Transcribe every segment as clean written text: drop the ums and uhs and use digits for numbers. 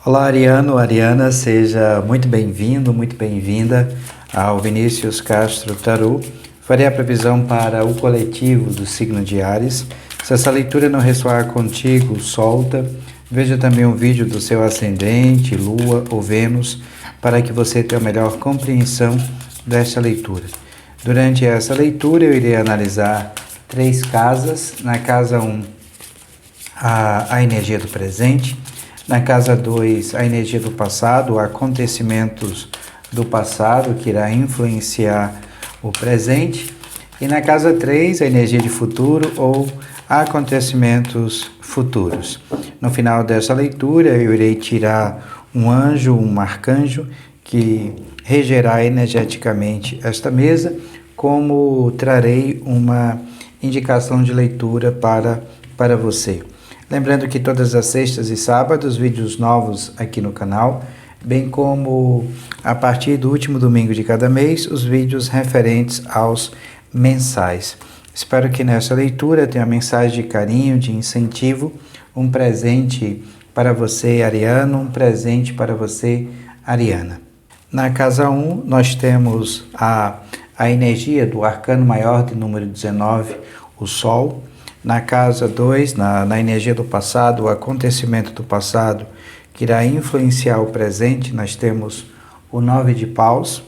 Olá, Ariano, Ariana, seja muito bem-vindo, muito bem-vinda ao Vinícius Castro Tarot. Farei a previsão para o coletivo do signo de Áries. Se essa leitura não ressoar contigo, solta. Veja também um vídeo do seu ascendente, Lua ou Vênus, para que você tenha a melhor compreensão desta leitura. Durante essa leitura, eu irei analisar 3 casas. Na casa 1, a energia do presente. Na casa 2, a energia do passado, acontecimentos do passado que irá influenciar o presente. E na casa 3, a energia de futuro ou acontecimentos futuros. No final dessa leitura, eu irei tirar um anjo, um arcanjo, que regerá energeticamente esta mesa, como trarei uma indicação de leitura para você. Lembrando que todas as sextas e sábados, vídeos novos aqui no canal, bem como a partir do último domingo de cada mês, os vídeos referentes aos mensais. Espero que nessa leitura tenha mensagem de carinho, de incentivo, um presente para você, Ariano, um presente para você, Ariana. Na casa 1, nós temos a energia do arcano maior de número 19, o Sol. Na casa 2, na energia do passado, o acontecimento do passado que irá influenciar o presente, nós temos o 9 de paus.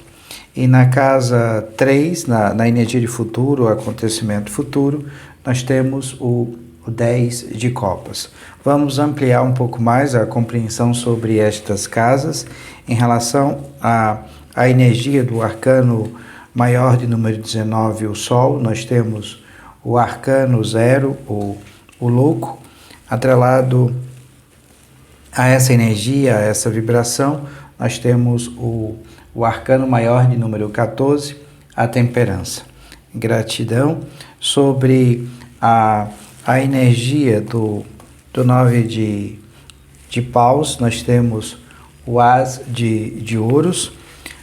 E na casa 3, na energia de futuro, o acontecimento futuro, nós temos o 10 de copas. Vamos ampliar um pouco mais a compreensão sobre estas casas em relação à energia do arcano maior de número 19, o Sol. Nós temos o arcano 0, o louco, atrelado a essa energia, a essa vibração, nós temos o arcano maior de número 14, a temperança. Gratidão. Sobre a energia do 9 de paus, nós temos o as de ouros.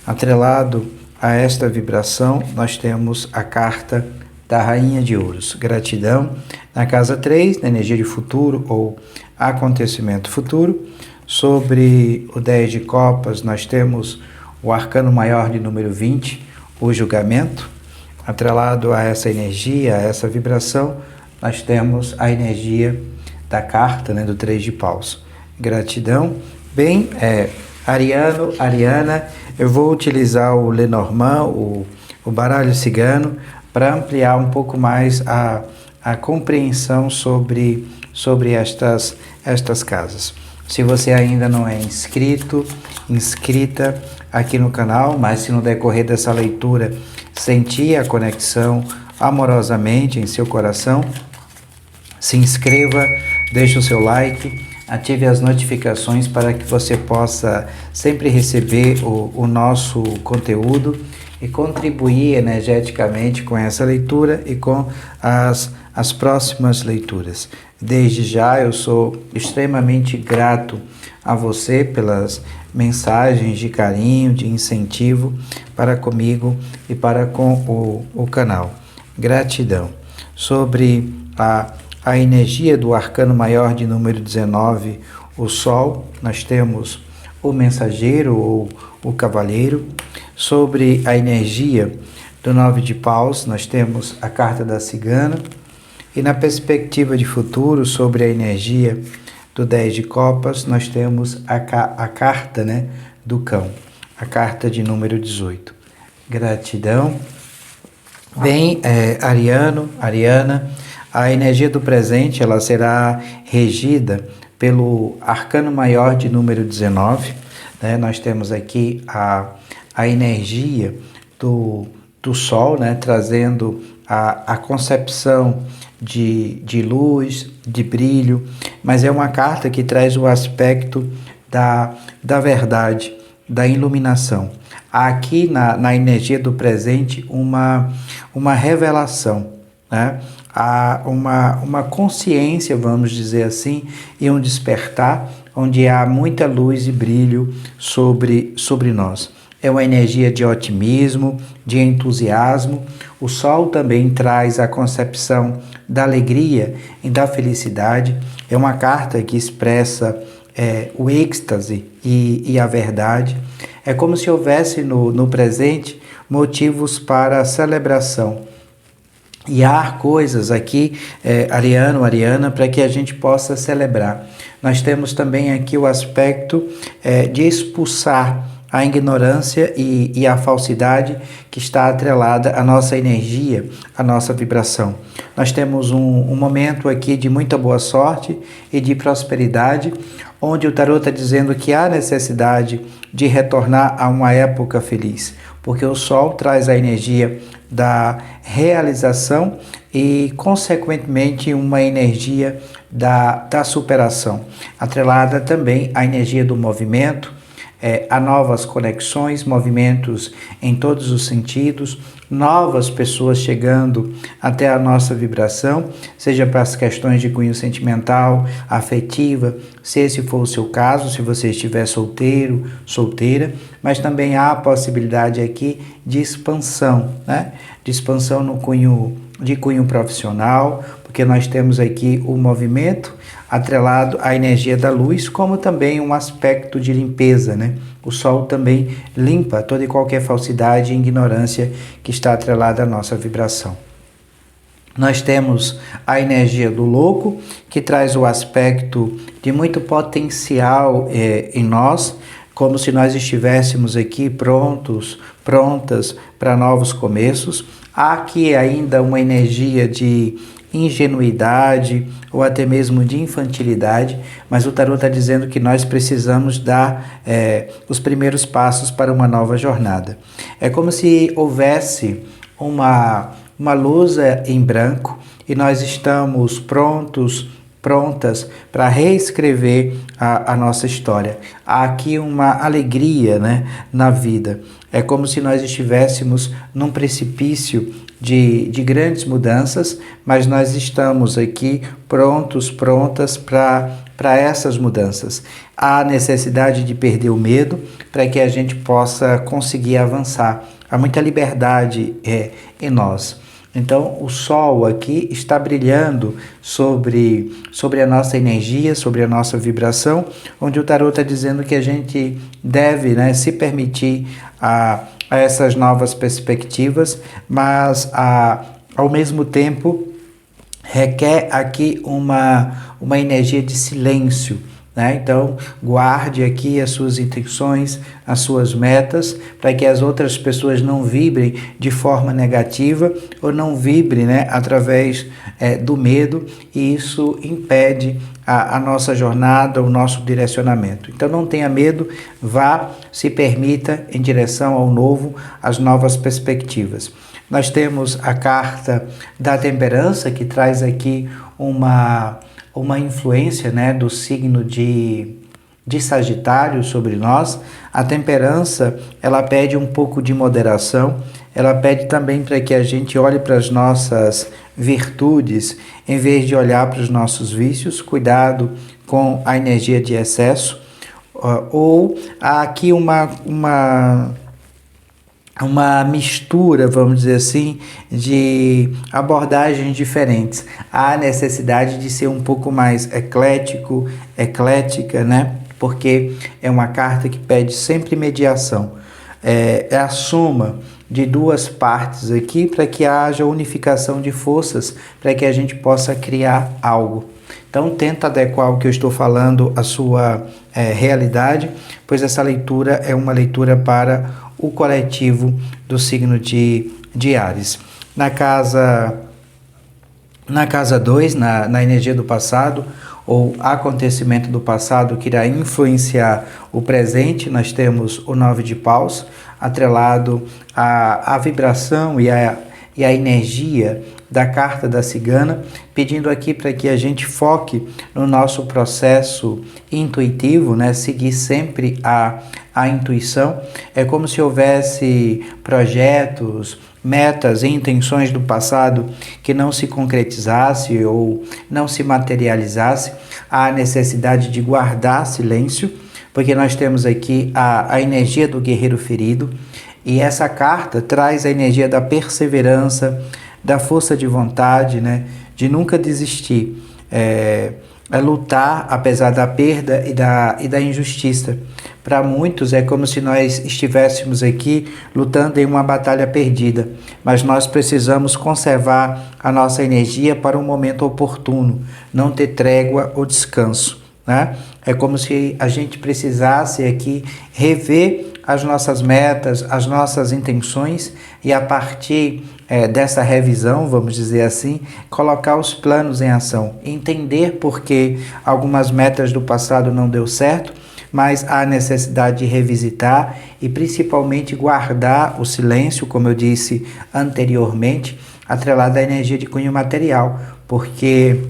Atrelado a esta vibração, nós temos a carta da Rainha de Ouros. Gratidão. Na casa 3, na energia de futuro ou acontecimento futuro, sobre o 10 de copas, nós temos o arcano maior de número 20, o julgamento. Atrelado a essa energia, a essa vibração, nós temos a energia da carta, do 3 de paus. Gratidão. Bem, Ariano, Ariana, eu vou utilizar o Lenormand, o baralho cigano, para ampliar um pouco mais a compreensão sobre estas casas. Se você ainda não é inscrita aqui no canal, mas se no decorrer dessa leitura sentir a conexão amorosamente em seu coração, se inscreva, deixe o seu like, ative as notificações para que você possa sempre receber o nosso conteúdo e contribuir energeticamente com essa leitura e com as próximas leituras. Desde já eu sou extremamente grato a você pelas mensagens de carinho, de incentivo para comigo e para com o canal. Gratidão. Sobre a energia do arcano maior de número 19, o Sol, nós temos o mensageiro ou o cavalheiro. Sobre a energia do 9 de paus, nós temos a carta da cigana. E na perspectiva de futuro, sobre a energia do 10 de copas, nós temos a carta do cão, a carta de número 18. Gratidão. Bem, Ariano, Ariana, a energia do presente ela será regida pelo arcano maior de número 19. Nós temos aqui a energia do Sol, trazendo a concepção de luz, de brilho, mas é uma carta que traz o aspecto da verdade, da iluminação. Há aqui na energia do presente uma revelação, há uma consciência, vamos dizer assim, e um despertar, onde há muita luz e brilho sobre nós. É uma energia de otimismo, de entusiasmo. O Sol também traz a concepção da alegria e da felicidade. É uma carta que expressa o êxtase e a verdade. É como se houvesse no presente motivos para celebração. E há coisas aqui, Ariana, para que a gente possa celebrar. Nós temos também aqui o aspecto de expulsar a ignorância e a falsidade que está atrelada à nossa energia, à nossa vibração. Nós temos um momento aqui de muita boa sorte e de prosperidade, onde o tarot está dizendo que há necessidade de retornar a uma época feliz, porque o Sol traz a energia da realização e, consequentemente, uma energia da superação, atrelada também à energia do movimento, a novas conexões, movimentos em todos os sentidos, novas pessoas chegando até a nossa vibração, seja para as questões de cunho sentimental, afetiva, se esse for o seu caso, se você estiver solteiro, solteira, mas também há a possibilidade aqui de expansão, né? De expansão no cunho profissional, porque nós temos aqui o movimento atrelado à energia da luz, como também um aspecto de limpeza, né? O Sol também limpa toda e qualquer falsidade e ignorância que está atrelada à nossa vibração. Nós temos a energia do louco, que traz o aspecto de muito potencial em nós, como se nós estivéssemos aqui prontas para novos começos. Há aqui ainda uma energia de ingenuidade ou até mesmo de infantilidade, mas o tarot está dizendo que nós precisamos dar os primeiros passos para uma nova jornada. É como se houvesse uma lousa em branco e nós estamos prontas para reescrever a nossa história. Há aqui uma alegria, né, na vida. É como se nós estivéssemos num precipício de grandes mudanças, mas nós estamos aqui prontas para essas mudanças. Há necessidade de perder o medo para que a gente possa conseguir avançar. Há muita liberdade em nós. Então, o Sol aqui está brilhando sobre a nossa energia, sobre a nossa vibração, onde o tarot está dizendo que a gente deve, né, se permitir a essas novas perspectivas, mas ao mesmo tempo requer aqui uma energia de silêncio, né? Então, guarde aqui as suas intenções, as suas metas, para que as outras pessoas não vibrem de forma negativa ou não vibrem, né, através do medo, e isso impede a nossa jornada, o nosso direcionamento. Então, não tenha medo, vá, se permita em direção ao novo, às novas perspectivas. Nós temos a carta da temperança, que traz aqui uma influência, né, do signo de Sagitário sobre nós. A temperança, ela pede um pouco de moderação, ela pede também para que a gente olhe para as nossas virtudes em vez de olhar para os nossos vícios. Cuidado com a energia de excesso. Ou há aqui uma mistura, vamos dizer assim, de abordagens diferentes. Há necessidade de ser um pouco mais eclética, né? Porque é uma carta que pede sempre mediação. É a soma de duas partes aqui para que haja unificação de forças, para que a gente possa criar algo. Então, tenta adequar o que eu estou falando à sua realidade, pois essa leitura é uma leitura para o coletivo do signo de Áries. Na casa 2, na energia do passado, ou acontecimento do passado que irá influenciar o presente, nós temos o 9 de paus, atrelado à vibração e à energia da carta da cigana, pedindo aqui para que a gente foque no nosso processo intuitivo, né? Seguir sempre a intuição. É como se houvesse projetos, metas e intenções do passado que não se concretizasse ou não se materializasse. Há necessidade de guardar silêncio, porque nós temos aqui a energia do guerreiro ferido, e essa carta traz a energia da perseverança, da força de vontade, né? De nunca desistir. lutar apesar da perda e da injustiça. Para muitos é como se nós estivéssemos aqui lutando em uma batalha perdida, mas nós precisamos conservar a nossa energia para um momento oportuno, não ter trégua ou descanso, né? É como se a gente precisasse aqui rever as nossas metas, as nossas intenções e a partir dessa revisão, vamos dizer assim, colocar os planos em ação, entender por que algumas metas do passado não deu certo, mas há necessidade de revisitar e principalmente guardar o silêncio, como eu disse anteriormente, atrelado à energia de cunho material, porque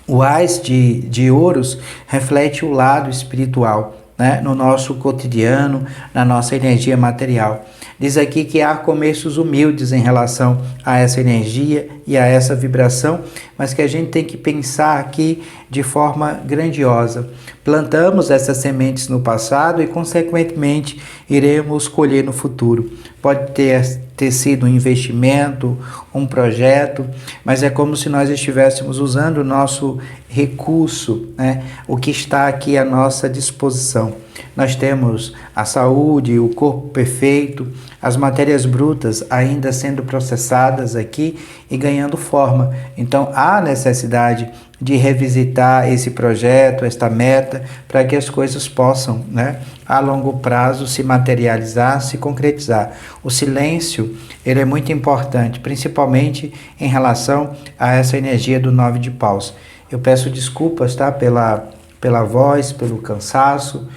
o Ás de Ouros reflete o lado espiritual, né, no nosso cotidiano, na nossa energia material. Diz aqui que há começos humildes em relação a essa energia e a essa vibração, mas que a gente tem que pensar aqui de forma grandiosa. Plantamos essas sementes no passado e, consequentemente, iremos colher no futuro. Pode ter sido um investimento, um projeto, mas é como se nós estivéssemos usando o nosso recurso, né? O que está aqui à nossa disposição. Nós temos a saúde, o corpo perfeito, as matérias brutas ainda sendo processadas aqui e ganhando forma. Então há necessidade de revisitar esse projeto, esta meta, para que as coisas possam, né, a longo prazo se materializar, se concretizar. O silêncio, ele é muito importante, principalmente em relação a essa energia do 9 de paus. Eu peço desculpas, tá, pela voz, pelo cansaço.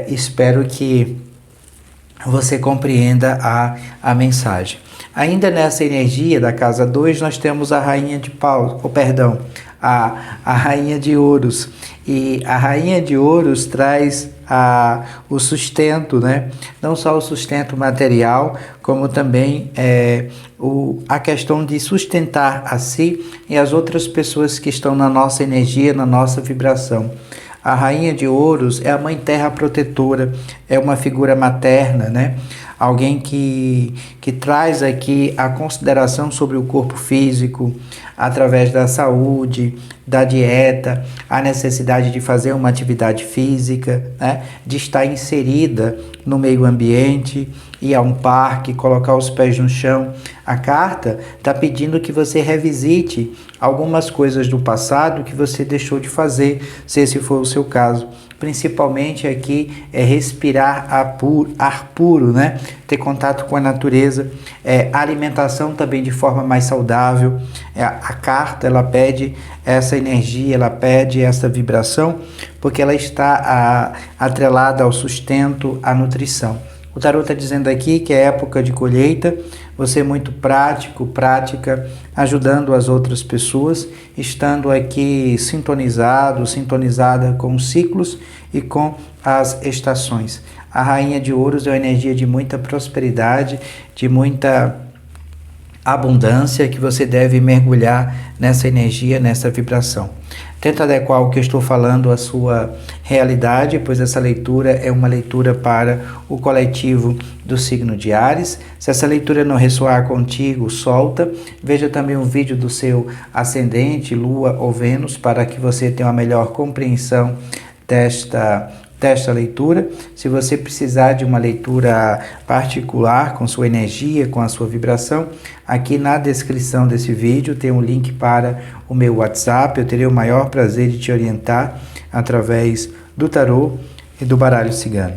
Espero que você compreenda a mensagem. Ainda nessa energia da casa 2, nós temos a rainha de paus, a rainha de ouros. E a rainha de ouros traz o sustento, né? Não só o sustento material, como também a questão de sustentar a si e as outras pessoas que estão na nossa energia, na nossa vibração. A rainha de ouros é a mãe terra protetora, é uma figura materna, né? Alguém que traz aqui a consideração sobre o corpo físico, através da saúde, da dieta, a necessidade de fazer uma atividade física, né? De estar inserida no meio ambiente, ir a um parque, colocar os pés no chão. A carta está pedindo que você revisite algumas coisas do passado que você deixou de fazer, se esse for o seu caso. Principalmente aqui é respirar ar puro, né? Ter contato com a natureza, alimentação também de forma mais saudável. A carta, ela pede essa energia, ela pede essa vibração, porque ela está atrelada ao sustento, à nutrição. O tarot está dizendo aqui que é época de colheita, você é muito prático, prática, ajudando as outras pessoas, estando aqui sintonizada com os ciclos e com as estações. A rainha de ouros é uma energia de muita prosperidade, de muita abundância, que você deve mergulhar nessa energia, nessa vibração. Tenta adequar o que eu estou falando à sua realidade, pois essa leitura é uma leitura para o coletivo do signo de Áries. Se essa leitura não ressoar contigo, solta. Veja também um vídeo do seu ascendente, Lua ou Vênus, para que você tenha uma melhor compreensão desta leitura. Se você precisar de uma leitura particular com sua energia, com a sua vibração, aqui na descrição desse vídeo tem um link para o meu WhatsApp. Eu terei o maior prazer de te orientar através do tarô e do baralho cigano.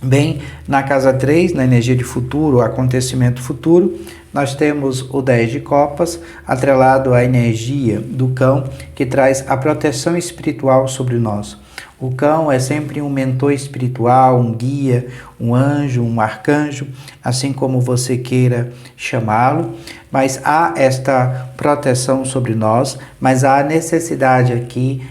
Bem, na casa 3, na energia de futuro, acontecimento futuro, nós temos o 10 de copas, atrelado à energia do cão, que traz a proteção espiritual sobre nós. O cão é sempre um mentor espiritual, um guia, um anjo, um arcanjo, assim como você queira chamá-lo, mas há esta proteção sobre nós, mas há a necessidade aqui,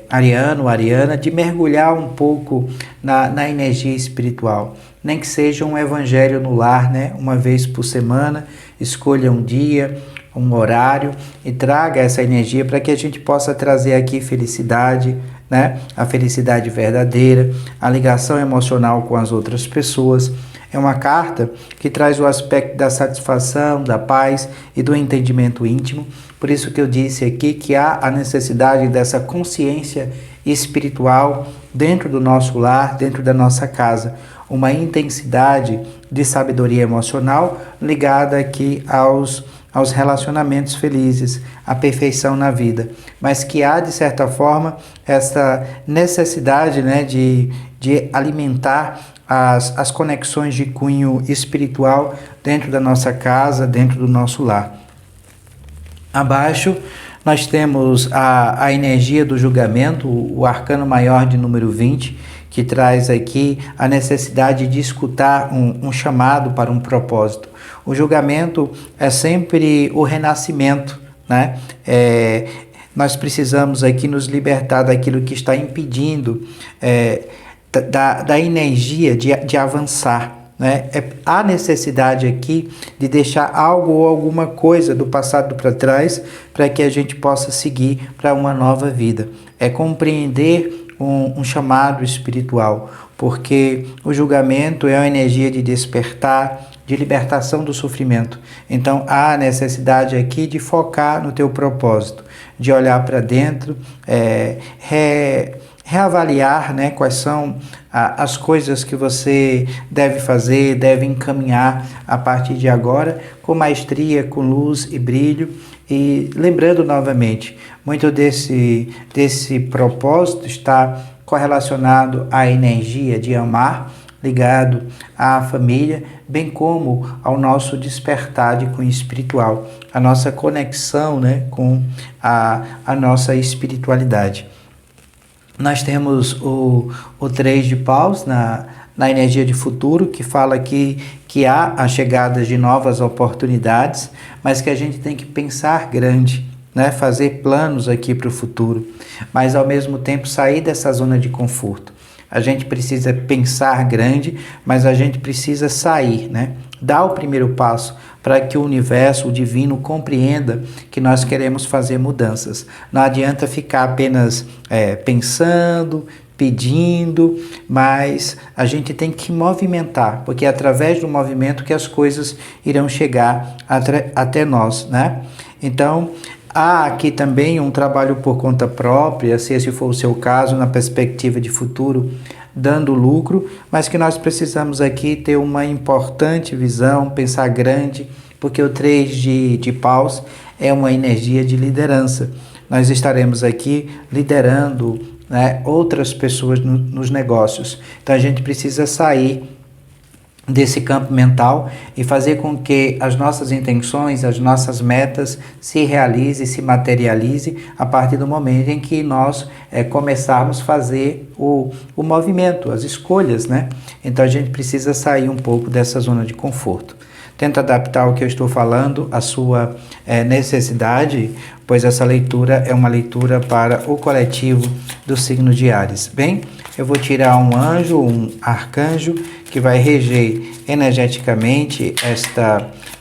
Ariana, de mergulhar um pouco na energia espiritual. Nem que seja um evangelho no lar, né? Uma vez por semana, escolha um dia, um horário e traga essa energia para que a gente possa trazer aqui felicidade, né? A felicidade verdadeira, a ligação emocional com as outras pessoas. É uma carta que traz o aspecto da satisfação, da paz e do entendimento íntimo, Por isso que eu disse aqui que há a necessidade dessa consciência espiritual dentro do nosso lar, dentro da nossa casa. Uma intensidade de sabedoria emocional ligada aqui aos relacionamentos felizes, à perfeição na vida. Mas que há, de certa forma, essa necessidade, né, de alimentar as conexões de cunho espiritual dentro da nossa casa, dentro do nosso lar. Abaixo, nós temos a energia do julgamento, o arcano maior de número 20, que traz aqui a necessidade de escutar um chamado para um propósito. O julgamento é sempre o renascimento, né? Nós precisamos aqui nos libertar daquilo que está impedindo da energia de avançar, né? Há necessidade aqui de deixar algo ou alguma coisa do passado para trás para que a gente possa seguir para uma nova vida. É compreender um chamado espiritual, porque o julgamento é a energia de despertar, de libertação do sofrimento. Então há necessidade aqui de focar no teu propósito, de olhar para dentro, reavaliar, né, quais são as coisas que você deve fazer, deve encaminhar a partir de agora, com maestria, com luz e brilho. E lembrando novamente, muito desse propósito está correlacionado à energia de amar, ligado à família, bem como ao nosso despertar de cunho espiritual, a nossa conexão, né, com a nossa espiritualidade. Nós temos o 3 de paus na energia de futuro, que fala que há a chegada de novas oportunidades, mas que a gente tem que pensar grande, né? Fazer planos aqui para o futuro, mas ao mesmo tempo sair dessa zona de conforto. A gente precisa pensar grande, mas a gente precisa sair, né? Dar o primeiro passo para que o universo, o divino, compreenda que nós queremos fazer mudanças. Não adianta ficar apenas pensando, pedindo, mas a gente tem que movimentar, porque é através do movimento que as coisas irão chegar até nós, né? Então, há aqui também um trabalho por conta própria, se esse for o seu caso, na perspectiva de futuro, dando lucro, mas que nós precisamos aqui ter uma importante visão, pensar grande, porque o 3 de paus é uma energia de liderança. Nós estaremos aqui liderando, né, outras pessoas nos negócios. Então a gente precisa sair desse campo mental e fazer com que as nossas intenções, as nossas metas se realizem, se materializem a partir do momento em que nós começarmos a fazer o movimento, as escolhas, né? Então a gente precisa sair um pouco dessa zona de conforto. Tenta adaptar o que eu estou falando à sua necessidade, pois essa leitura é uma leitura para o coletivo do signo de Áries. Bem, eu vou tirar um anjo, um arcanjo, que vai reger energeticamente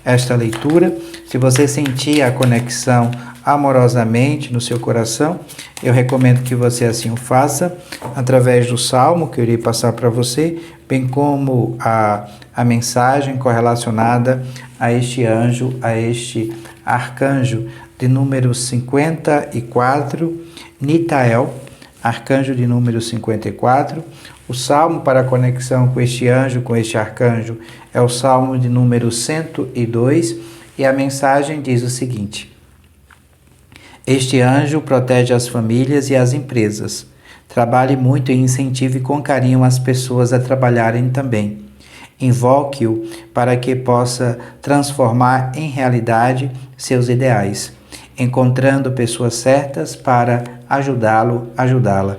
esta leitura. Se você sentir a conexão amorosamente no seu coração, eu recomendo que você assim o faça, através do salmo que eu irei passar para você, bem como a mensagem correlacionada a este anjo, a este arcanjo de número 54, Nitael, arcanjo de número 54. O salmo para a conexão com este anjo, com este arcanjo, é o salmo de número 102, e a mensagem diz o seguinte: este anjo protege as famílias e as empresas. Trabalhe muito e incentive com carinho as pessoas a trabalharem também. Invoque-o para que possa transformar em realidade seus ideais, encontrando pessoas certas para ajudá-la.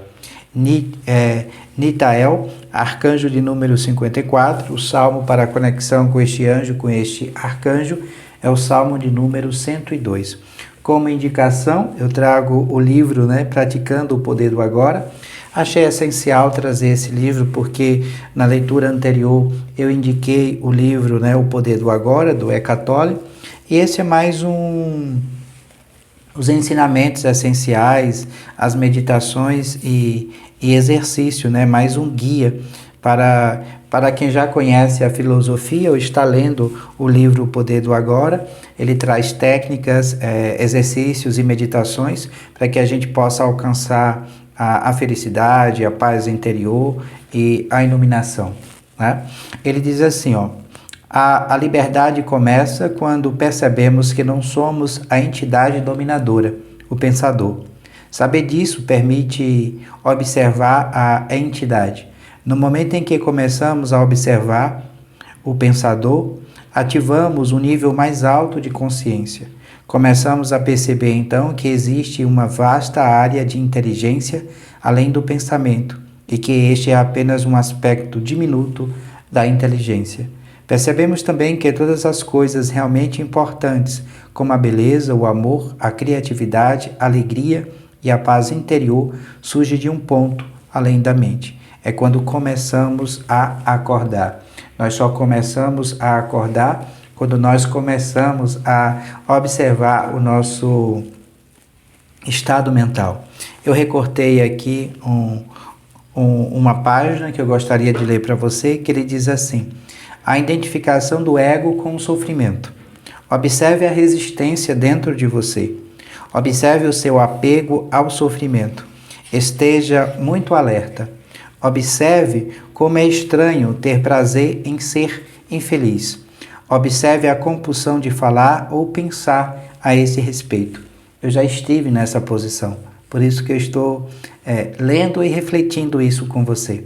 Nitael, arcanjo de número 54, o salmo para a conexão com este anjo, com este arcanjo, é o salmo de número 102. Como indicação, eu trago o livro, né, Praticando o Poder do Agora. Achei essencial trazer esse livro porque na leitura anterior eu indiquei o livro, né, O Poder do Agora, do Eckhart Tolle, e esse é mais os ensinamentos essenciais, as meditações e exercício, né, mais um guia para Para quem já conhece a filosofia ou está lendo o livro O Poder do Agora, ele traz técnicas, exercícios e meditações para que a gente possa alcançar a felicidade, a paz interior e a iluminação, né? Ele diz assim, ó, a liberdade começa quando percebemos que não somos a entidade dominadora, o pensador. Saber disso permite observar a entidade. No momento em que começamos a observar o pensador, ativamos um nível mais alto de consciência. Começamos a perceber então que existe uma vasta área de inteligência além do pensamento e que este é apenas um aspecto diminuto da inteligência. Percebemos também que todas as coisas realmente importantes, como a beleza, o amor, a criatividade, a alegria e a paz interior, surgem de um ponto além da mente. É quando começamos a acordar. Nós só começamos a acordar quando nós começamos a observar o nosso estado mental. Eu recortei aqui uma página que eu gostaria de ler para você, que ele diz assim: a identificação do ego com o sofrimento. Observe a resistência dentro de você. Observe o seu apego ao sofrimento. Esteja muito alerta. Observe como é estranho ter prazer em ser infeliz. Observe a compulsão de falar ou pensar a esse respeito. Eu já estive nessa posição, por isso que eu estou lendo e refletindo isso com você.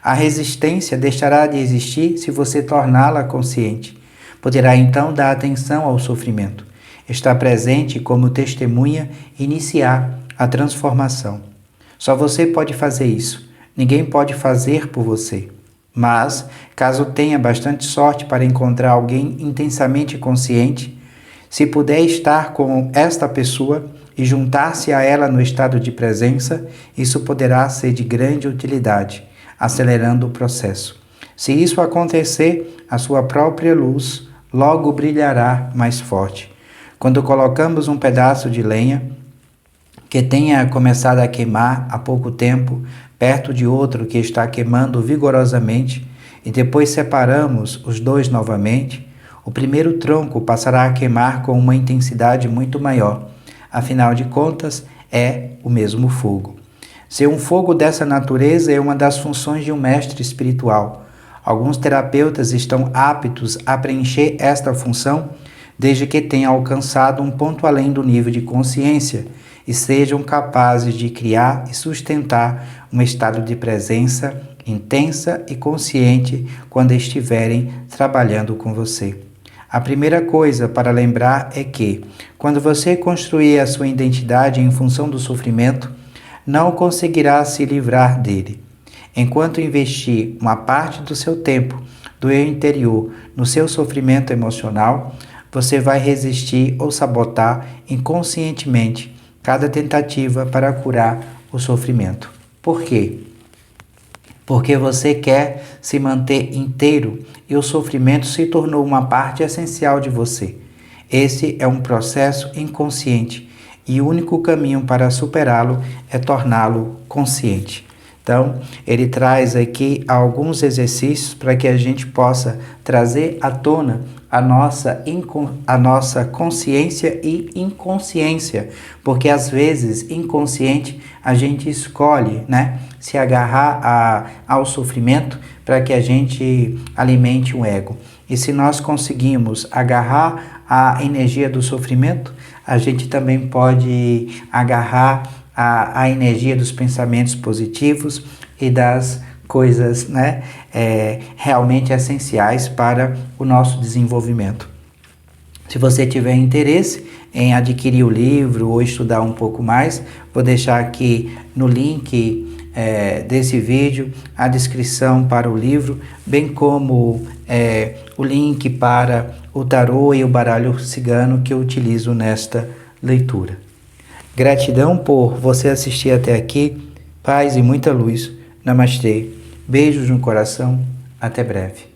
A resistência deixará de existir se você torná-la consciente. Poderá então dar atenção ao sofrimento. Estar presente como testemunha e iniciar a transformação. Só você pode fazer isso. Ninguém pode fazer por você. Mas, caso tenha bastante sorte para encontrar alguém intensamente consciente, se puder estar com esta pessoa e juntar-se a ela no estado de presença, isso poderá ser de grande utilidade, acelerando o processo. Se isso acontecer, a sua própria luz logo brilhará mais forte. Quando colocamos um pedaço de lenha que tenha começado a queimar há pouco tempo, perto de outro que está queimando vigorosamente, e depois separamos os dois novamente, o primeiro tronco passará a queimar com uma intensidade muito maior. Afinal de contas, é o mesmo fogo. Ser um fogo dessa natureza é uma das funções de um mestre espiritual. Alguns terapeutas estão aptos a preencher esta função desde que tenham alcançado um ponto além do nível de consciência e sejam capazes de criar e sustentar um estado de presença intensa e consciente quando estiverem trabalhando com você. A primeira coisa para lembrar é que, quando você construir a sua identidade em função do sofrimento, não conseguirá se livrar dele. Enquanto investir uma parte do seu tempo, do eu interior, no seu sofrimento emocional, você vai resistir ou sabotar inconscientemente cada tentativa para curar o sofrimento. Por quê? Porque você quer se manter inteiro e o sofrimento se tornou uma parte essencial de você. Esse é um processo inconsciente e o único caminho para superá-lo é torná-lo consciente. Então, ele traz aqui alguns exercícios para que a gente possa trazer à tona a nossa consciência e inconsciência, porque às vezes inconsciente a gente escolhe, se agarrar ao sofrimento para que a gente alimente o ego. E se nós conseguimos agarrar a energia do sofrimento, a gente também pode agarrar a energia dos pensamentos positivos e das coisas realmente essenciais para o nosso desenvolvimento. Se você tiver interesse em adquirir o livro ou estudar um pouco mais, vou deixar aqui no link desse vídeo a descrição para o livro, bem como o link para o tarô e o baralho cigano que eu utilizo nesta leitura. Gratidão por você assistir até aqui. Paz e muita luz. Namastê. Beijos no coração. Até breve.